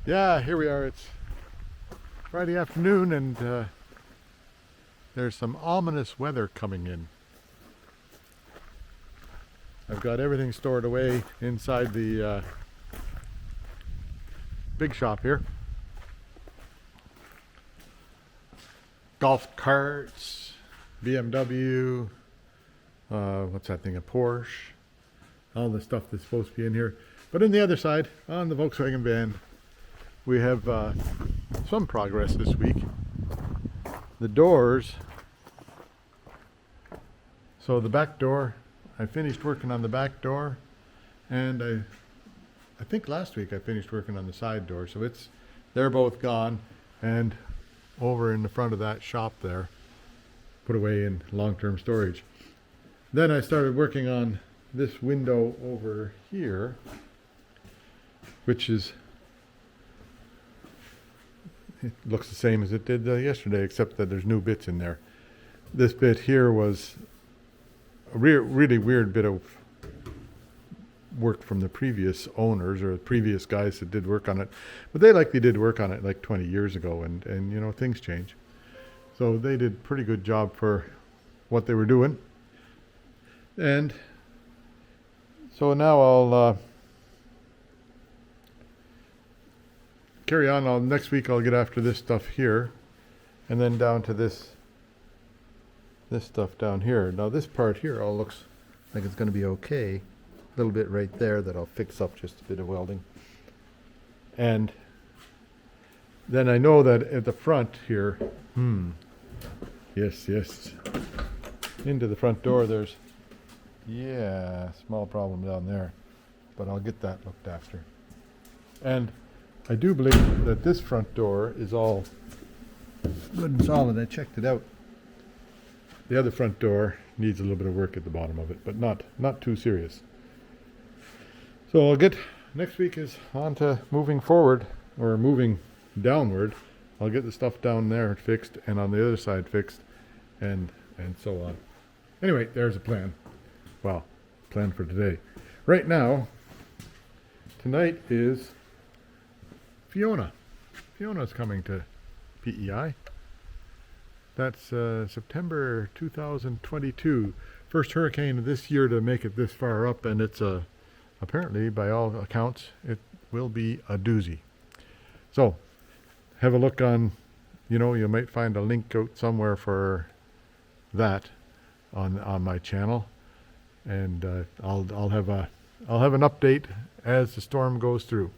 Yeah, here we are. It's Friday afternoon and there's some ominous weather coming in. I've got everything stored away inside the big shop here. Golf carts, BMW, what's that thing, a Porsche, all the stuff that's supposed to be in here. But in the other side, on the Volkswagen van, we have some progress this week. The doors, so the back door, I finished working on the back door, and I think last week I finished working on the side door, so they're both gone, and over in the front of that shop there, put away in long-term storage. Then I started working on this window over here, which is, it looks the same as it did yesterday, except that there's new bits in there. This bit here was a really weird bit of work from the previous owners or the previous guys that did work on it. But they likely did work on it like 20 years ago, and you know, things change. So they did a pretty good job for what they were doing. And so now I'll carry on. Next week I'll get after this stuff here, and then down to this stuff down here. Now this part here all looks like it's going to be okay. A little bit right there that I'll fix up, just a bit of welding. And then I know that at the front here, yes, into the front door there's, small problem down there, but I'll get that looked after. And I do believe that this front door is all good and solid. I checked it out. The other front door needs a little bit of work at the bottom of it, but not too serious. So I'll get, next week is on to moving forward, or moving downward. I'll get the stuff down there fixed, and on the other side fixed, and so on. Anyway, there's a plan. Well, plan for today. Right now, tonight is Fiona. Fiona's coming to PEI. That's September 2022. First hurricane of this year to make it this far up, and it's apparently, by all accounts, it will be a doozy. So, have a look on, you might find a link out somewhere for that on my channel, and I'll have an update as the storm goes through.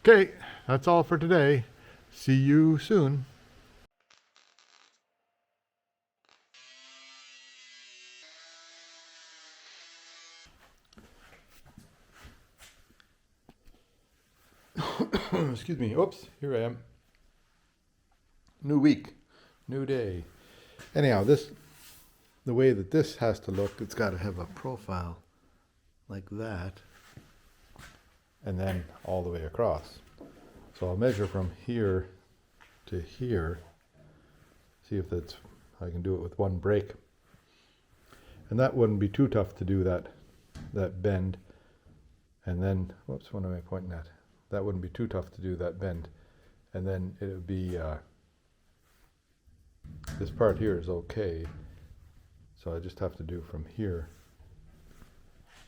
Okay, that's all for today. See you soon. Excuse me. Oops, here I am. New week, new day. Anyhow, the way that this has to look, it's got to have a profile like that, and then all the way across. So I'll measure from here to here, see if I can do it with one break. And that wouldn't be too tough to do, that bend. And then, whoops, what am I pointing at? That wouldn't be too tough to do, that bend. And then it would be, this part here is okay. So I just have to do from here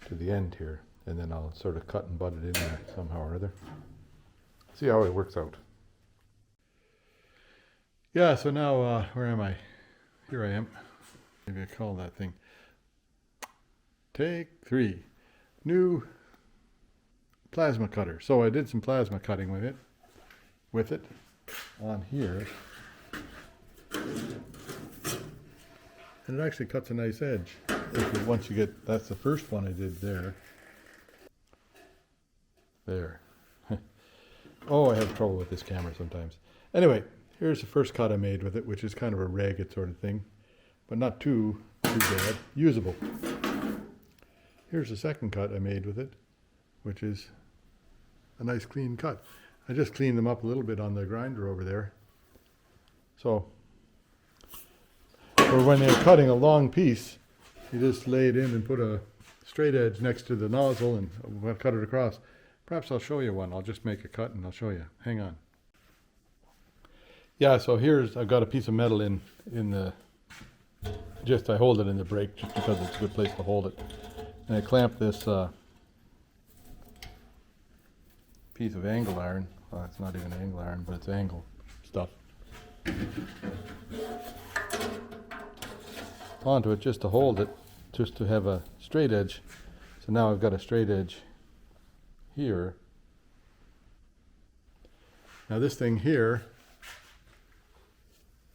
to the end here. And then I'll sort of cut and butt it in there somehow or other. See how it works out. Yeah, so now, where am I? Here I am. Maybe I call that thing. Take 3. New plasma cutter. So I did some plasma cutting with it on here. And it actually cuts a nice edge. Once you get, that's the first one I did there. There. Oh, I have trouble with this camera sometimes. Anyway, here's the first cut I made with it, which is kind of a ragged sort of thing, but not too bad. Usable. Here's the second cut I made with it, which is a nice clean cut. I just cleaned them up a little bit on the grinder over there. So, for when they're cutting a long piece, you just lay it in and put a straight edge next to the nozzle and cut it across. Perhaps I'll show you one. I'll just make a cut and I'll show you. Hang on. Yeah, so I've got a piece of metal in the, I hold it in the brake just because it's a good place to hold it. And I clamp this piece of angle iron. Well, it's not even angle iron, but it's angle stuff. Onto it just to hold it, just to have a straight edge. So now I've got a straight edge here. Now this thing here,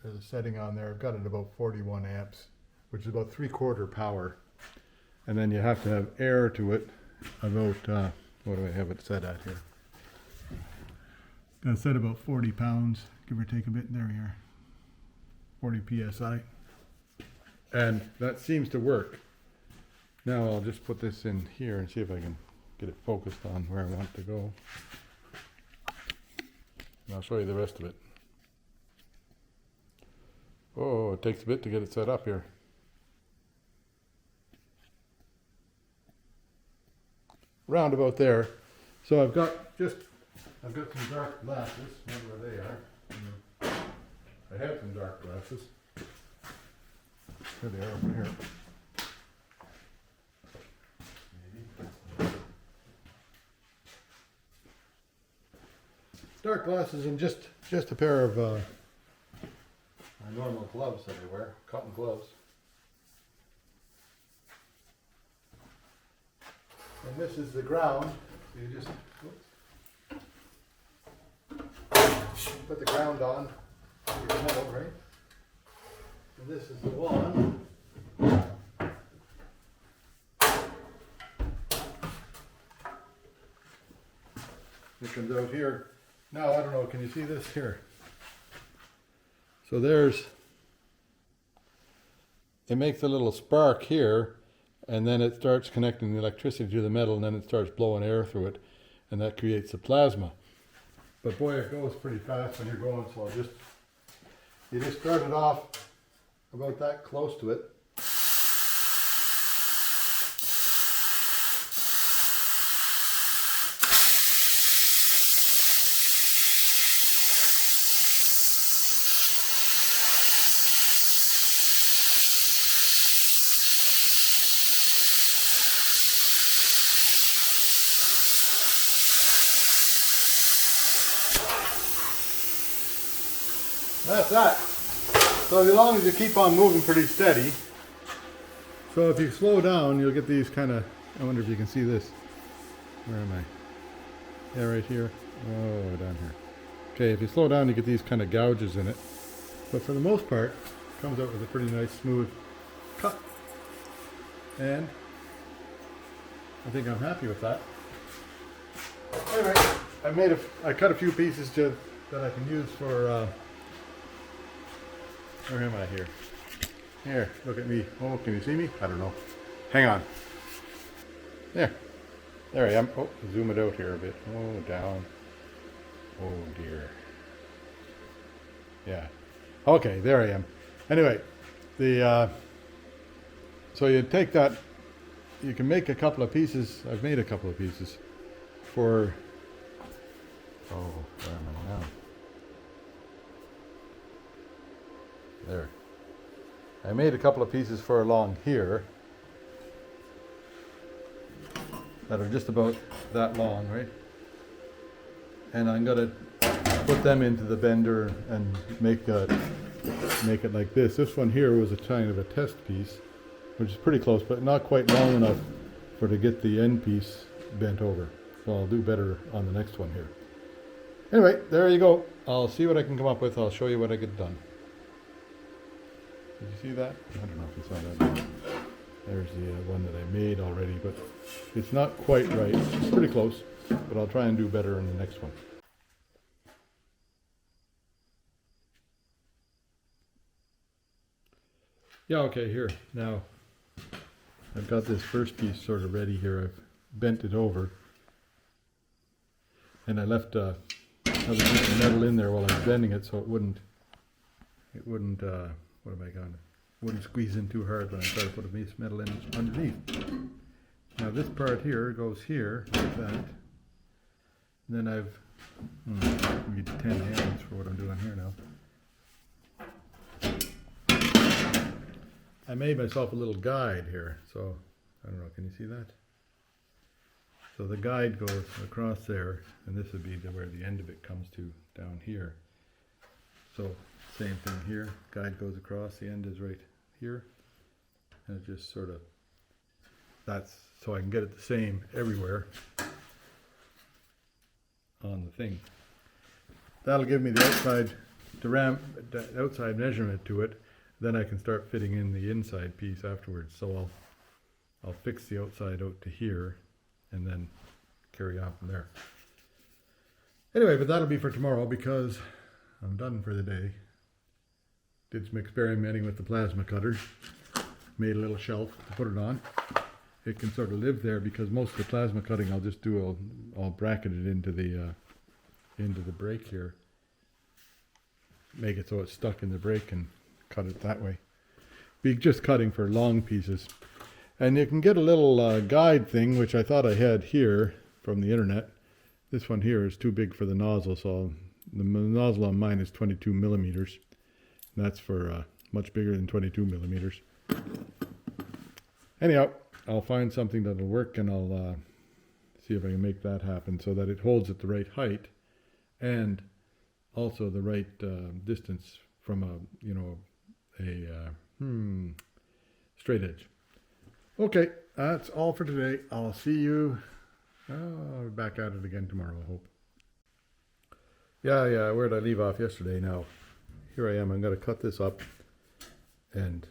there's a setting on there. I've got it about 41 amps, which is about 3/4 power. And then you have to have air to it about, what do I have it set at here? Got it set about 40 pounds, give or take a bit. There we are. 40 psi. And that seems to work. Now I'll just put this in here and see if I can get it focused on where I want it to go. And I'll show you the rest of it. Oh, it takes a bit to get it set up here. Round about there. So I've got some dark glasses. Wonder where they are. I have some dark glasses. Here they are over here. Maybe. Dark glasses and just a pair of my normal gloves that I wear, cotton gloves. And this is the ground. You just put the ground on your metal, right? And this is the one. It comes out here. Now, I don't know, can you see this here? So it makes a little spark here, and then it starts connecting the electricity to the metal, and then it starts blowing air through it, and that creates the plasma. But boy, it goes pretty fast when you're going, so you just start it off about that close to it. That's that. So as long as you keep on moving pretty steady. So if you slow down, you'll get these kind of, I wonder if you can see this. Where am I? Yeah, right here. Oh, down here. Okay, if you slow down, you get these kind of gouges in it. But for the most part, it comes out with a pretty nice smooth cut. And I think I'm happy with that. Anyway, I cut a few pieces that I can use for where am I here? Here, look at me. Oh, can you see me? I don't know. Hang on. There I am. Oh, zoom it out here a bit. Oh, down. Oh dear. Yeah. Okay, there I am. Anyway, so you take that, you can make a couple of pieces. I've made a couple of pieces for, where am I now? There. I made a couple of pieces for along here that are just about that long, right? And I'm going to put them into the bender and make it like this. This one here was a kind of a test piece, which is pretty close, but not quite long enough to get the end piece bent over. So I'll do better on the next one here. Anyway, there you go. I'll see what I can come up with. I'll show you what I get done. Did you see that? I don't know if you saw that. There's the one that I made already, but it's not quite right. It's pretty close, but I'll try and do better in the next one. Yeah, okay, here. Now, I've got this first piece sort of ready here. I've bent it over. And I left another piece of metal in there while I was bending it so it wouldn't, wouldn't squeeze in too hard when I try to put a piece of metal in underneath. Now this part here goes here, like that. then I've need 10 hands for what I'm doing here now. I made myself a little guide here, so I don't know, can you see that? So the guide goes across there, and this would be where the end of it comes to down here. So same thing here, guide goes across, the end is right here, and it just sort of, that's so I can get it the same everywhere on the thing. That'll give me the outside measurement to it. Then I can start fitting in the inside piece afterwards. So I'll fix the outside out to here and then carry on from there. Anyway, but that'll be for tomorrow because I'm done for the day. Did some experimenting with the plasma cutter. Made a little shelf to put it on. It can sort of live there because most of the plasma cutting I'll just do, I'll bracket it into the brake here. Make it so it's stuck in the brake and cut it that way. Be just cutting for long pieces. And you can get a little guide thing, which I thought I had here from the internet. This one here is too big for the nozzle, so the nozzle on mine is 22 millimeters. And that's for much bigger than 22 millimeters. Anyhow, I'll find something that'll work, and I'll see if I can make that happen so that it holds at the right height and also the right distance from a straight edge. Okay, that's all for today. I'll see you back at it again tomorrow, I hope. Yeah, where did I leave off yesterday? Now, here I am. I'm going to cut this up, and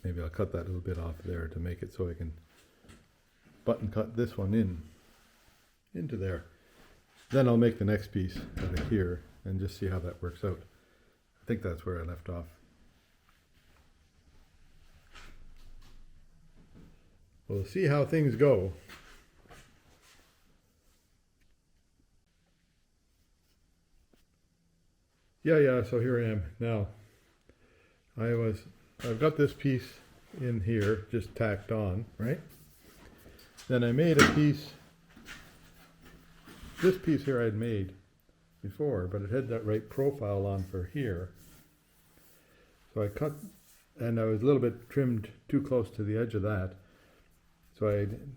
maybe I'll cut that little bit off there to make it so I can button cut this one into there. Then I'll make the next piece out of here and just see how that works out. I think that's where I left off. We'll see how things go. Yeah, so here I am. Now, I've got this piece in here, just tacked on, right? Then I made a piece, this piece here I'd made before, but it had that right profile on for here. So I cut, and I was a little bit trimmed too close to the edge of that. So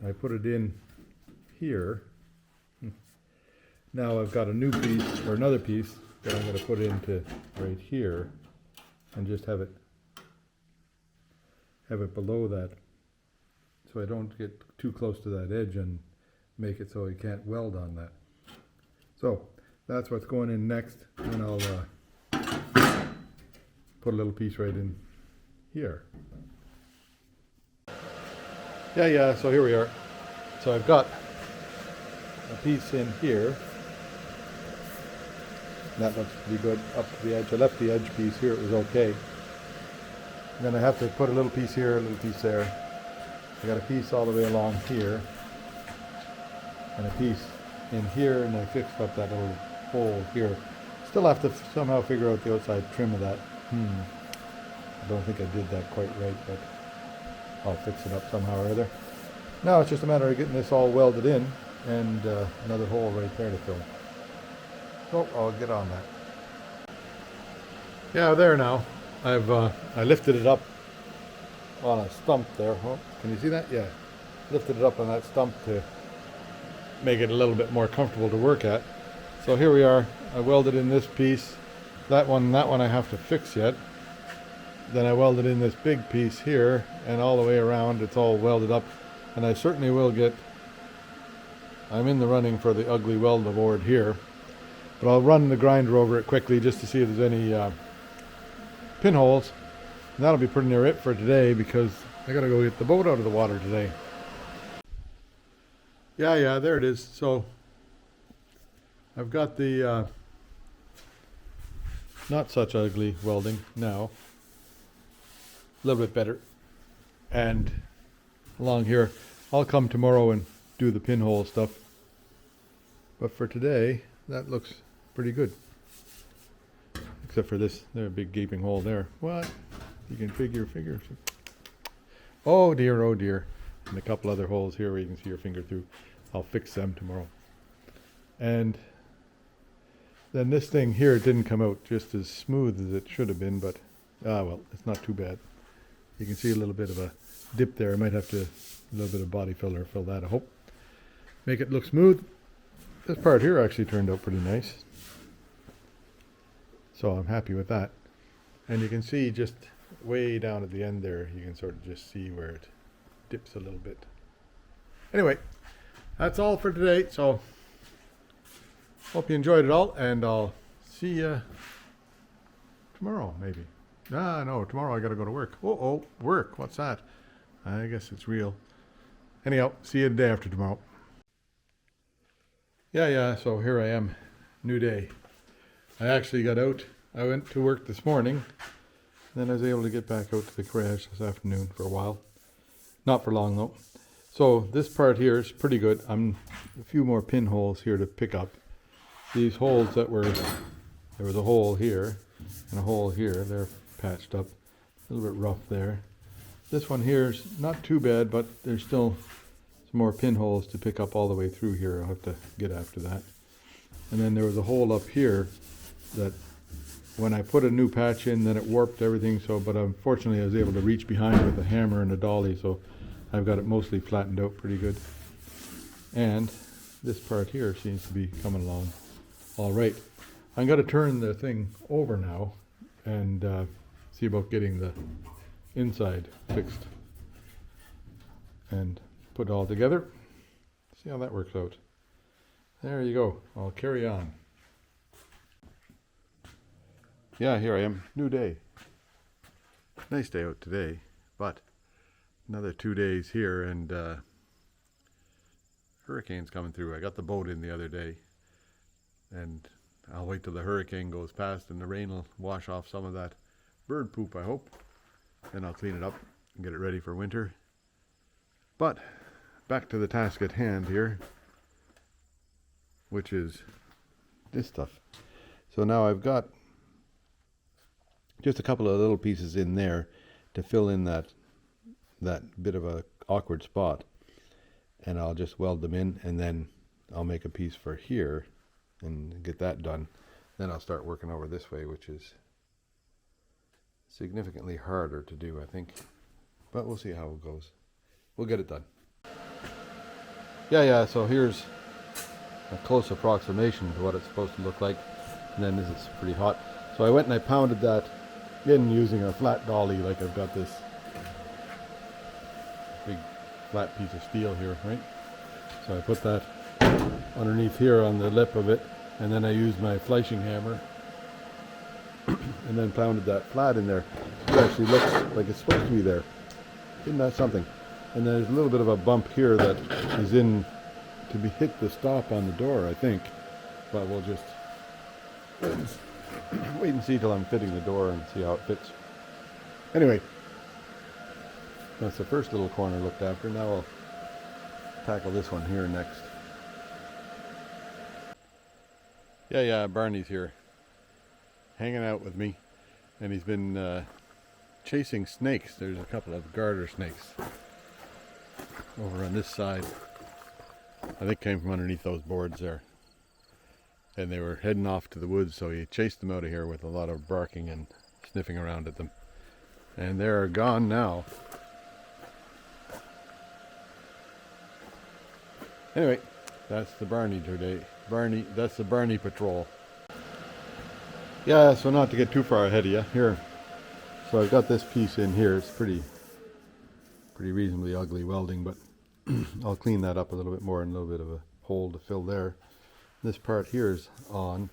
I put it in here. Now I've got a new piece, or another piece, that I'm going to put into right here, and just have it below that, so I don't get too close to that edge and make it so you can't weld on that. So that's what's going in next, and I'll put a little piece right in here. Yeah, so here we are. So I've got a piece in here. That looks pretty good up to the edge. I left the edge piece here, it was okay. And then I have to put a little piece here, a little piece there. I got a piece all the way along here, and a piece in here, and I fixed up that little hole here. Still have to somehow figure out the outside trim of that. I don't think I did that quite right, but I'll fix it up somehow or other. Now it's just a matter of getting this all welded in, and another hole right there to fill. So I'll get on that. Yeah, there now. I lifted it up on a stump there. Oh, can you see that? Yeah. Lifted it up on that stump to make it a little bit more comfortable to work at. So here we are. I welded in this piece. That one I have to fix yet. Then I welded in this big piece here, and all the way around it's all welded up. And I certainly will I'm in the running for the ugly weld award here. But I'll run the grinder over it quickly just to see if there's any pinholes. And that'll be pretty near it for today because I gotta go get the boat out of the water today. Yeah, there it is. So I've got the not such ugly welding now. A little bit better. And along here, I'll come tomorrow and do the pinhole stuff. But for today, that looks pretty good. Except for this, there's a big gaping hole there. What? You can figure. Oh dear. And a couple other holes here where you can see your finger through. I'll fix them tomorrow. And then this thing here didn't come out just as smooth as it should have been, but well, it's not too bad. You can see a little bit of a dip there. I might have to, a little bit of body filler, fill that, I hope. Make it look smooth. This part here actually turned out pretty nice. So I'm happy with that. And you can see just way down at the end there, you can sort of just see where it dips a little bit. Anyway, that's all for today. So hope you enjoyed it all, and I'll see you tomorrow, maybe. No, tomorrow I gotta go to work. Oh, work, what's that? I guess it's real. Anyhow, see you the day after tomorrow. Yeah, so here I am, new day. I actually got out. I went to work this morning, then I was able to get back out to the garage this afternoon for a while. Not for long though. So this part here is pretty good. I'm a few more pinholes here to pick up. These holes there was a hole here and a hole here, they're patched up. A little bit rough there. This one here is not too bad, but there's still some more pinholes to pick up all the way through here. I'll have to get after that. And then there was a hole up here that when I put a new patch in, then it warped everything. So, but unfortunately I was able to reach behind with a hammer and a dolly, so I've got it mostly flattened out pretty good. And this part here seems to be coming along all right. I'm going to turn the thing over now and see about getting the inside fixed and put it all together. See how that works out. There you go. I'll carry on. Yeah, here I am. New day. Nice day out today, but another 2 days here and hurricane's coming through. I got the boat in the other day, and I'll wait till the hurricane goes past and the rain will wash off some of that bird poop, I hope. Then I'll clean it up and get it ready for winter. But back to the task at hand here, which is this stuff. So now I've got just a couple of little pieces in there to fill in that bit of a awkward spot, and I'll just weld them in, and then I'll make a piece for here and get that done. Then I'll start working over this way, which is significantly harder to do, I think, but we'll see how it goes. We'll get it done. Yeah, so here's a close approximation to what it's supposed to look like, and then this is pretty hot. So I went and I pounded that in using a flat dolly, like I've got this big flat piece of steel here, right? So I put that underneath here on the lip of it, and then I used my fleshing hammer and then pounded that flat in there. It actually looks like it's supposed to be there. Isn't that something? And there's a little bit of a bump here that is in to be hit the stop on the door, I think. But we'll just wait and see till I'm fitting the door and see how it fits. Anyway, that's the first little corner looked after. Now I'll tackle this one here next. Yeah, Barney's here, hanging out with me, and he's been chasing snakes. There's a couple of garter snakes over on this side. I think came from underneath those boards there, and they were heading off to the woods, so he chased them out of here with a lot of barking and sniffing around at them, and they're gone now. Anyway, that's the Barney today. That's the Barney patrol. Yeah, so not to get too far ahead of you here. So I've got this piece in here. It's pretty reasonably ugly welding, but I'll clean that up a little bit more, and a little bit of a hole to fill there. This part here is on.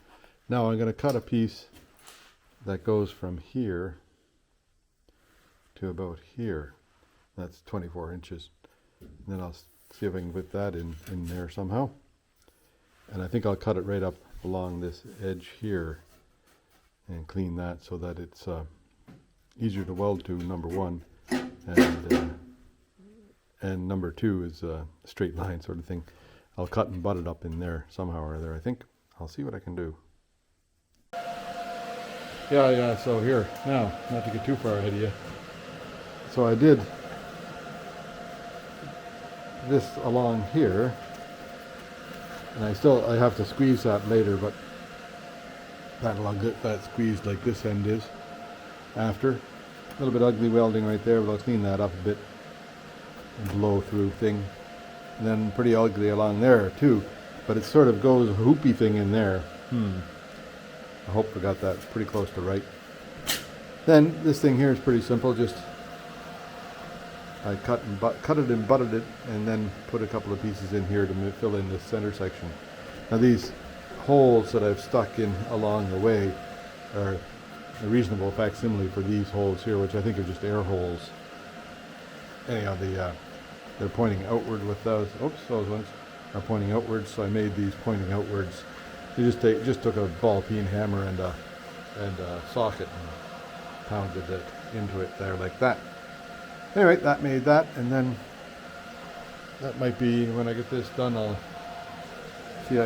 Now I'm going to cut a piece that goes from here to about here. That's 24 inches. And then I'll see if I can put that in there somehow. And I think I'll cut it right up along this edge here and clean that so that it's easier to weld to, number one, and number two is a straight line sort of thing. I'll cut and butt it up in there somehow or other, I think. I'll see what I can do. Yeah, so here, now, not to get too far ahead of you. So I did this along here, And I have to squeeze that later, but I'll get that squeezed like this end is after. A little bit ugly welding right there, but I'll clean that up a bit. Blow through thing. And then pretty ugly along there too, but it sort of goes a hoopy thing in there. I hope I got that pretty close to right. Then this thing here is pretty simple. Just I cut it and butted it, and then put a couple of pieces in here to fill in the center section. Now these holes that I've stuck in along the way are a reasonable facsimile for these holes here, which I think are just air holes. Anyhow, they're pointing outward with those. Oops, those ones are pointing outwards, so I made these pointing outwards. You just took a ball peen hammer and a socket and pounded it into it there like that. Anyway, that made that, and then that might be when I get this done. I'll see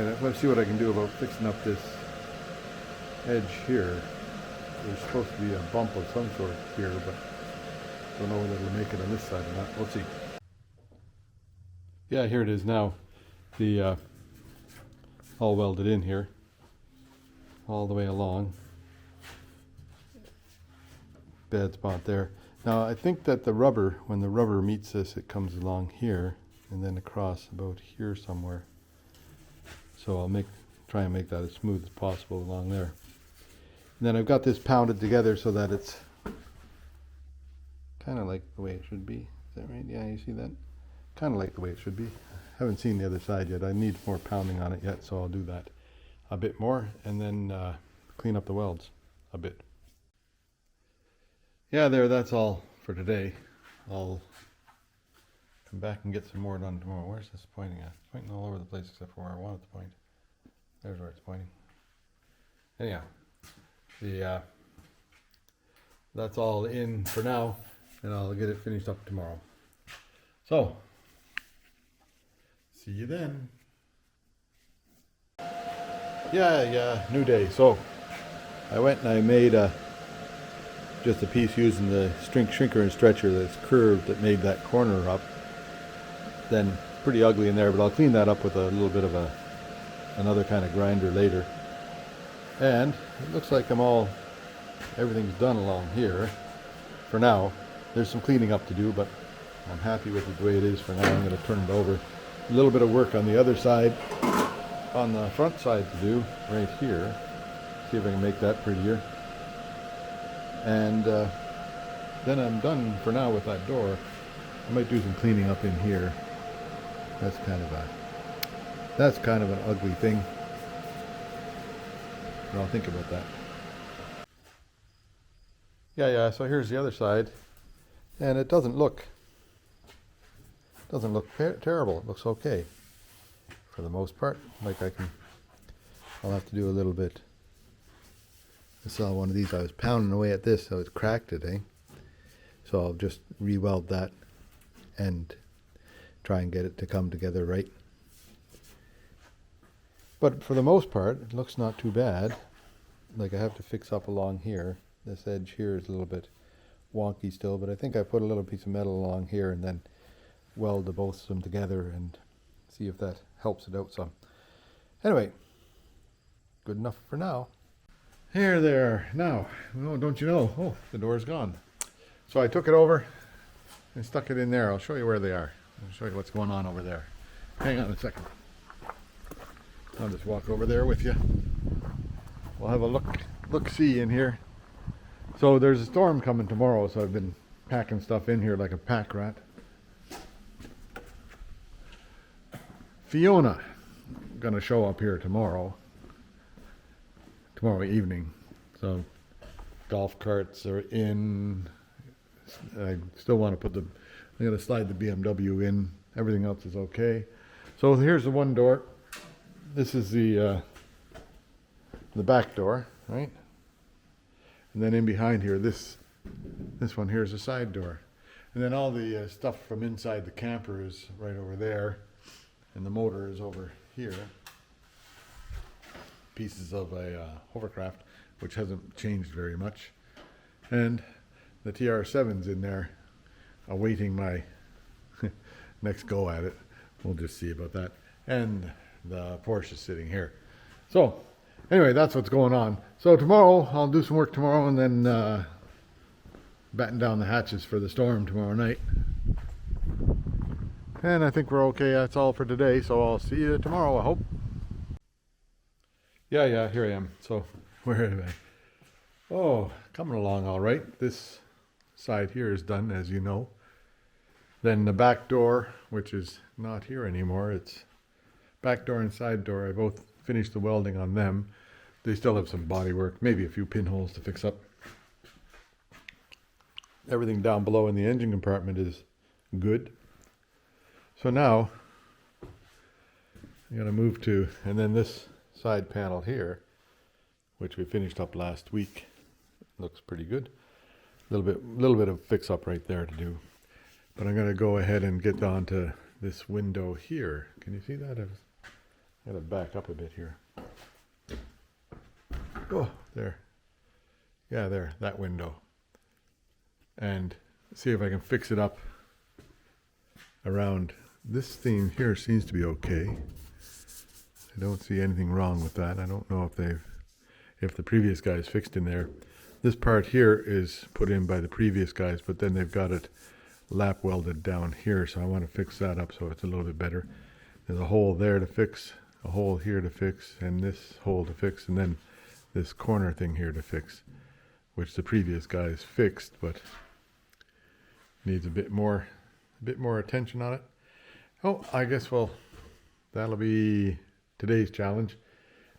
what I can do about fixing up this edge here. There's supposed to be a bump of some sort here, but don't know whether it'll make it on this side or not. We'll see. Yeah, here it is now. The all welded in here, all the way along. Bad spot there. Now I think that the rubber, when the rubber meets this, it comes along here and then across about here somewhere. So I'll try and make that as smooth as possible along there. And then I've got this pounded together so that it's kind of like the way it should be. Is that right? Yeah, you see that? Kind of like the way it should be. Haven't seen the other side yet. I need more pounding on it yet, so I'll do that a bit more and then clean up the welds a bit. Yeah, that's all for today. I'll come back and get some more done tomorrow. Where's this pointing at? It's pointing all over the place except for where I want it to point. There's where it's pointing. Anyhow, that's all in for now, and I'll get it finished up tomorrow. So, see you then. Yeah, new day. So, I went and I made just a piece using the shrinker and stretcher that's curved that made that corner up. Then pretty ugly in there, but I'll clean that up with a little bit of another kind of grinder later. And it looks like everything's done along here for now. There's some cleaning up to do, but I'm happy with it the way it is for now. I'm going to turn it over. A little bit of work on the other side, on the front side to do right here. See if I can make that prettier. And then I'm done for now with that door. I might do some cleaning up in here. That's kind of an ugly thing. But I'll think about that. Yeah, so here's the other side. And it doesn't look terrible. It looks okay for the most part. I'll have to do a little bit. I saw one of these. I was pounding away at this, so it's cracked today. So I'll just re-weld that and try and get it to come together right. But for the most part, it looks not too bad. Like I have to fix up along here. This edge here is a little bit wonky still, but I think I put a little piece of metal along here and then weld both of them together and see if that helps it out some. Anyway, good enough for now. Here there. Now, oh, don't you know? Oh, the door's gone. So I took it over and stuck it in there. I'll show you where they are. I'll show you what's going on over there. Hang on a second. I'll just walk over there with you. We'll have a look-see in here. So there's a storm coming tomorrow, so I've been packing stuff in here like a pack rat. Fiona gonna show up here tomorrow evening. So golf carts are in. I still want to I'm gonna slide the BMW in. Everything else is okay. So here's the one door. This is the back door, right? And then in behind here, this one here is a side door. And then all the stuff from inside the camper is right over there. And the motor is over here. Pieces of a hovercraft, which hasn't changed very much. And the TR7's in there, awaiting my next go at it. We'll just see about that. And the Porsche is sitting here. So anyway, that's what's going on. So tomorrow, I'll do some work tomorrow and then batten down the hatches for the storm tomorrow night. And I think we're okay. That's all for today. So I'll see you tomorrow, I hope. Yeah, here I am. So where am I? Oh, coming along all right. This side here is done, as you know. Then the back door, which is not here anymore, it's back door and side door. I both finished the welding on them. They still have some body work, maybe a few pinholes to fix up. Everything down below in the engine compartment is good. So now I'm going to move to, and then this side panel here, which we finished up last week, looks pretty good. Little bit of fix up right there to do. But I'm going to go ahead and get on to this window here. Can you see that? I've got to back up a bit here. Oh, there. Yeah, there, that window. And see if I can fix it up around. This thing here seems to be okay. I don't see anything wrong with that. I don't know if the previous guys fixed in there. This part here is put in by the previous guys, but then they've got it lap welded down here, so I want to fix that up so it's a little bit better. There's a hole there to fix, a hole here to fix, and this hole to fix, and then this corner thing here to fix, which the previous guys fixed, but needs a bit more attention on it. Oh, I guess, well, that'll be today's challenge.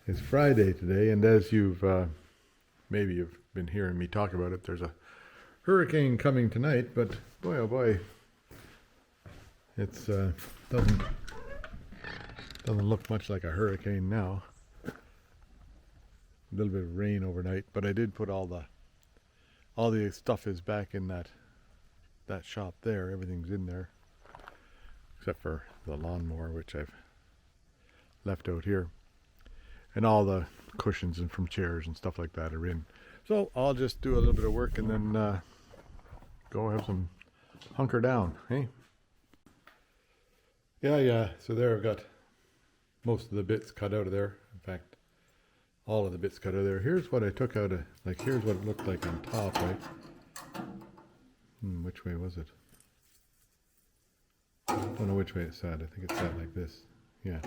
It's Friday today, and as maybe you've been hearing me talk about it, there's a hurricane coming tonight, but boy oh boy, it's doesn't look much like a hurricane now. A little bit of rain overnight, but I did put all the stuff is back in that shop there. Everything's in there except for the lawnmower, which I've left out here, and all the cushions and from chairs and stuff like that are in. So I'll just do a little bit of work and then go have some hunker down, hey? Yeah. So there I've got most of the bits cut out of there. In fact, all of the bits cut out of there. Here's what I took out of, like, here's what it looked like on top, right? Which way was it? I don't know which way it sat. I think it sat like this. Yeah.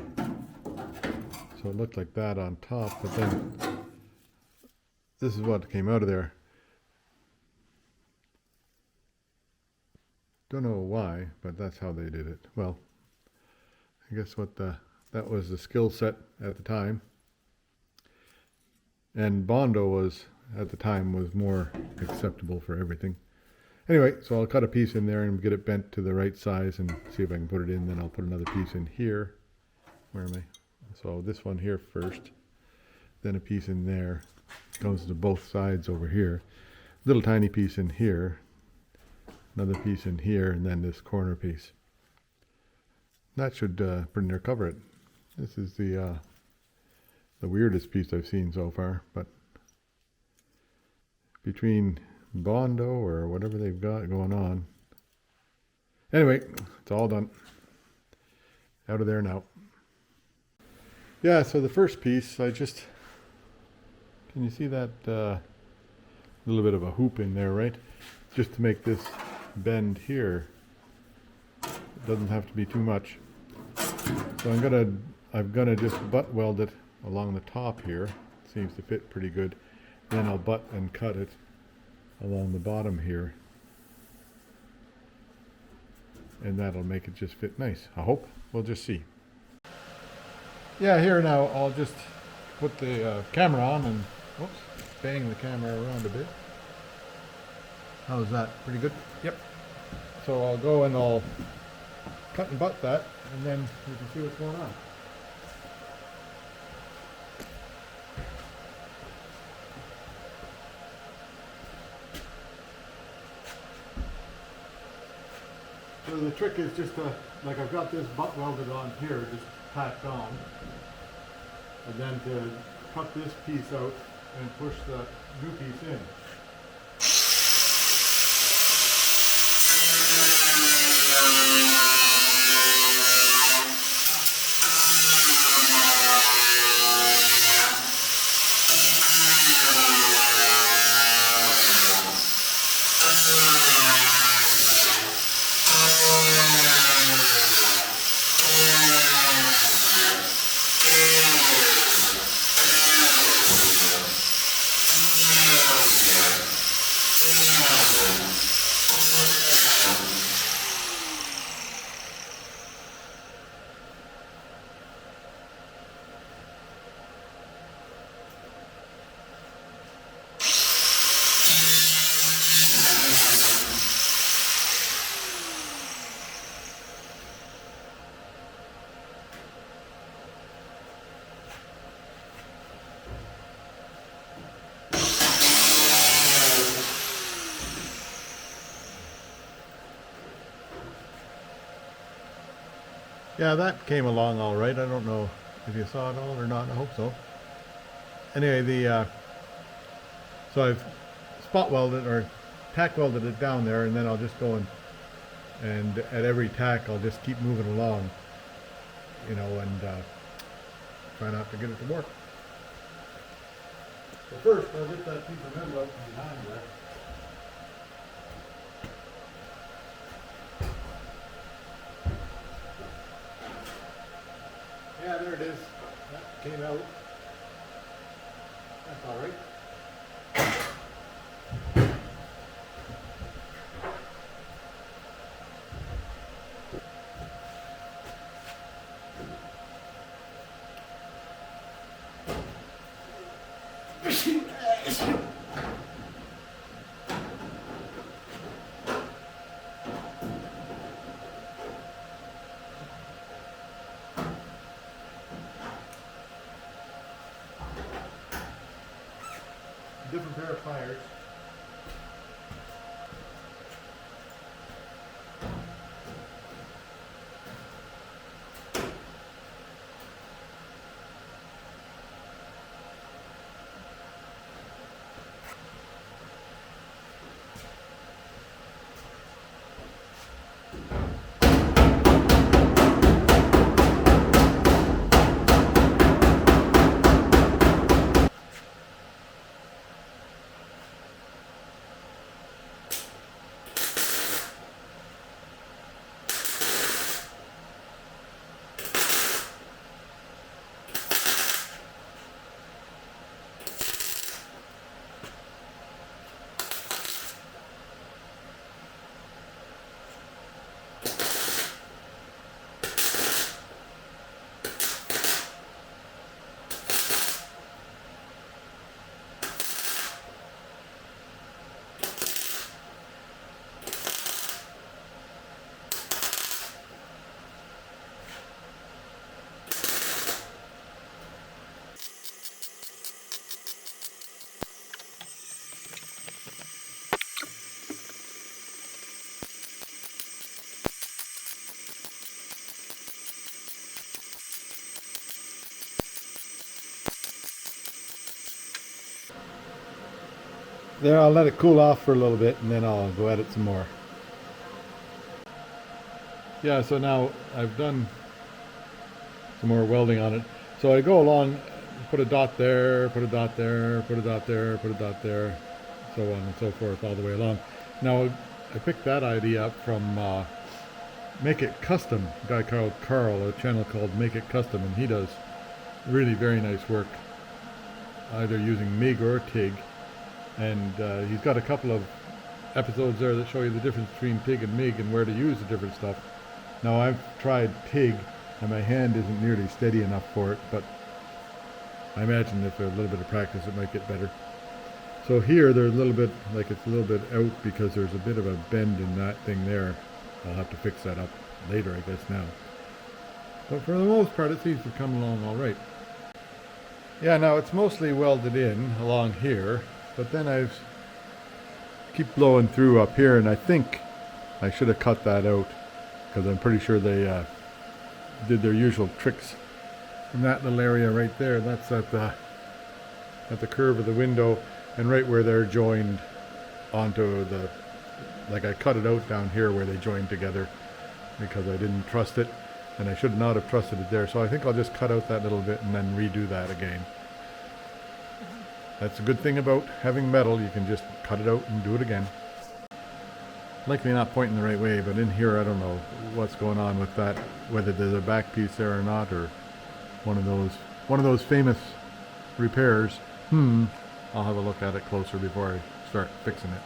So it looked like that on top, but then this is what came out of there. Don't know why, but that's how they did it. Well, I guess that was the skill set at the time. And Bondo was, at the time, was more acceptable for everything. Anyway, so I'll cut a piece in there and get it bent to the right size and see if I can put it in. Then I'll put another piece in here. Where am I? So this one here first, then a piece in there. Goes to both sides over here. Little tiny piece in here. Another piece in here, and then this corner piece. That should pretty near cover it. This is the weirdest piece I've seen so far, but between Bondo or whatever they've got going on. Anyway, it's all done. Out of there now. Yeah, so the first piece, can you see that little bit of a hoop in there, right? Just to make this bend here. It doesn't have to be too much. So I'm gonna just butt weld it along the top here. Seems to fit pretty good. Then I'll butt and cut it along the bottom here. And that'll make it just fit nice. I hope. We'll just see. Yeah, here now I'll just put the camera on and whoops, bang the camera around a bit. How's that? Pretty good? Yep. So I'll go and I'll cut and butt that, and then you can see what's going on. So the trick is just like I've got this butt welded on here, just tacked on, and then to cut this piece out and push the new piece in. Yeah, that came along all right. I don't know if you saw it all or not. I hope so. Anyway, so I've spot welded or tack welded it down there, and then I'll just go and at every tack I'll just keep moving along, you know, and try not to get it to work. So first I'll get that piece of metal out from behind there. Yeah, there it is. That came out. That's all right. Different pair of pliers. There, I'll let it cool off for a little bit and then I'll go at it some more. Yeah, so now I've done some more welding on it. So I go along, put a dot there, put a dot there, put a dot there, put a dot there, so on and so forth all the way along. Now, I picked that idea up from Make It Custom, a guy called Carl, a channel called Make It Custom, and he does really very nice work, either using MIG or TIG. And he's got a couple of episodes there that show you the difference between TIG and MIG and where to use the different stuff. Now I've tried TIG and my hand isn't nearly steady enough for it, but I imagine if a little bit of practice it might get better. So here they're a little bit, like it's a little bit out because there's a bit of a bend in that thing there. I'll have to fix that up later, I guess, now. But for the most part it seems to come along all right. Yeah, now it's mostly welded in along here. But then I keep blowing through up here, and I think I should have cut that out because I'm pretty sure they did their usual tricks from that little area right there. That's at the curve of the window, and right where they're joined onto the, like I cut it out down here where they joined together because I didn't trust it, and I should not have trusted it there. So I think I'll just cut out that little bit and then redo that again. That's a good thing about having metal, you can just cut it out and do it again. Likely not pointing the right way, but in here I don't know what's going on with that, whether there's a back piece there or not, or one of those famous repairs. I'll have a look at it closer before I start fixing it.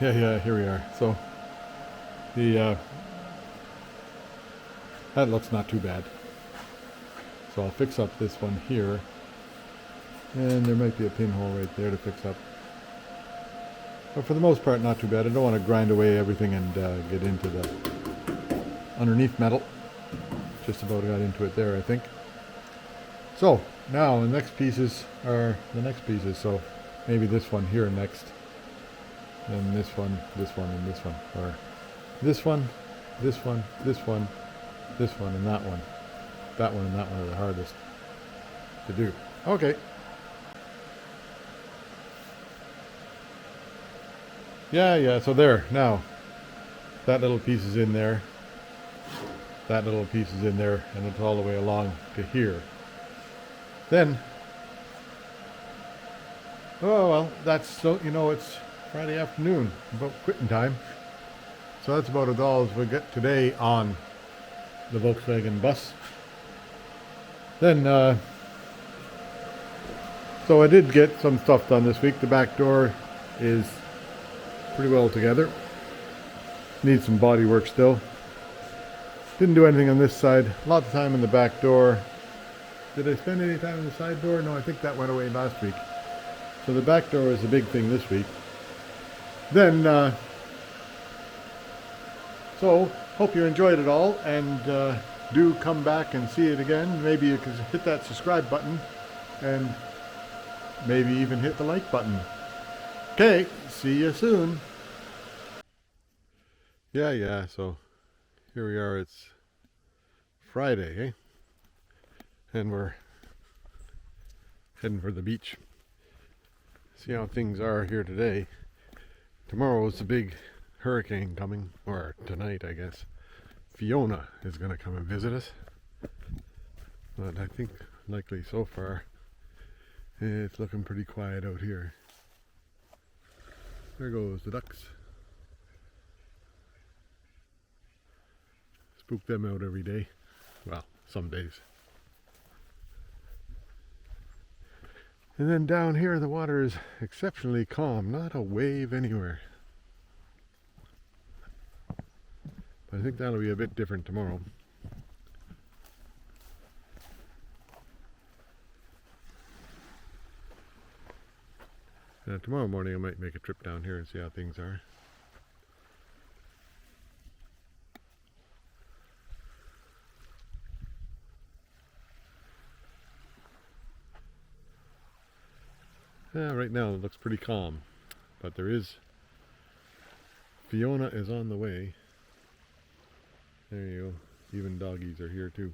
Yeah, here we are. So the that looks not too bad. So I'll fix up this one here. And there might be a pinhole right there to fix up. But for the most part, not too bad. I don't want to grind away everything and get into the underneath metal. Just about got into it there, I think. So now the next pieces are the next pieces. So maybe this one here next. Then this one, and this one. Or this one, this one, this one, this one, and that one. That one and that one are the hardest to do. Okay. Yeah, so there, now. That little piece is in there. That little piece is in there, and it's all the way along to here. Then, oh well, that's, so, you know, it's Friday afternoon, about quitting time. So that's about all as we get today on the Volkswagen bus. Then, so I did get some stuff done this week. The back door is pretty well together. Needs some body work still. Didn't do anything on this side. Lots of time in the back door. Did I spend any time in the side door? No, I think that went away last week. So the back door is the big thing this week. Then, so, hope you enjoyed it all, and do come back and see it again. Maybe you can hit that subscribe button, and maybe even hit the like button. Okay, see you soon. Yeah, so here we are, it's Friday, eh? And we're heading for the beach. See how things are here today. Tomorrow's the big hurricane coming, or tonight I guess. Fiona is going to come and visit us. But I think likely so far it's looking pretty quiet out here. There goes the ducks. Spook them out every day. Well, some days. And then down here the water is exceptionally calm, not a wave anywhere. But I think that'll be a bit different tomorrow. Tomorrow morning I might make a trip down here and see how things are. Right now it looks pretty calm, but Fiona is on the way. There you go. Even doggies are here too.